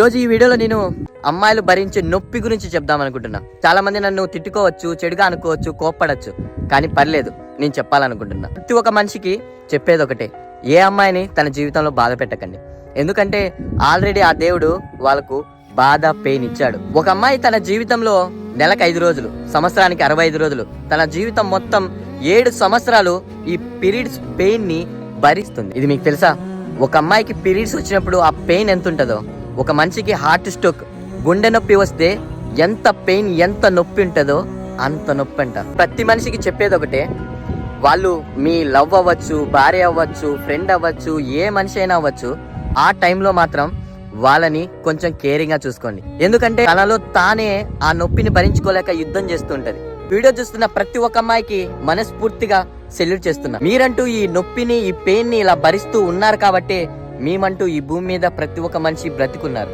ఈరోజు ఈ వీడియోలో నేను అమ్మాయిలు భరించే నొప్పి గురించి చెప్దాం అనుకుంటున్నా. చాలా మంది నన్ను తిట్టుకోవచ్చు, చెడుగా అనుకోవచ్చు, కోప్పడచ్చు, కానీ పర్లేదు, నేను చెప్పాలనుకుంటున్నా. ప్రతి ఒక్క మనిషికి చెప్పేది ఒకటే, ఏ అమ్మాయిని తన జీవితంలో బాధ పెట్టకండి. ఎందుకంటే ఆల్రెడీ ఆ దేవుడు వాళ్ళకు బాధ పెయిన్ ఇచ్చాడు. ఒక అమ్మాయి తన జీవితంలో నెలకు 5 రోజులు, సంవత్సరానికి 65 రోజులు, తన జీవితం మొత్తం 7 సంవత్సరాలు ఈ పీరియడ్స్ పెయిన్ ని భరిస్తుంది. ఇది మీకు తెలుసా? ఒక అమ్మాయికి పీరియడ్స్ వచ్చినప్పుడు ఆ పెయిన్ ఎంత ఉంటుందో, ఒక మనిషికి హార్ట్ స్ట్రోక్, గుండె నొప్పి వస్తే ఎంత పెయిన్, ఎంత నొప్పి ఉంటుందో అంత నొప్పి అంట. ప్రతి మనిషికి చెప్పేది ఒకటే, వాళ్ళు మీ లవ్ అవ్వచ్చు, భార్య అవ్వచ్చు, ఫ్రెండ్ అవ్వచ్చు, ఏ మనిషి అయినా అవ్వచ్చు, ఆ టైంలో మాత్రం వాళ్ళని కొంచెం కేరింగ్ గా చూసుకోండి. ఎందుకంటే తనలో తానే ఆ నొప్పిని భరించుకోలేక యుద్ధం చేస్తూ ఉంటది. వీడియో చూస్తున్న ప్రతి ఒక్క అమ్మాయికి మనస్ఫూర్తిగా సెల్యూట్ చేస్తున్నా. మీరంటూ ఈ నొప్పిని, ఈ పెయిన్ ని ఇలా భరిస్తూ ఉన్నారు కాబట్టి మేమంటూ ఈ భూమి మీద ప్రతి ఒక్క మనిషి బ్రతికున్నారు.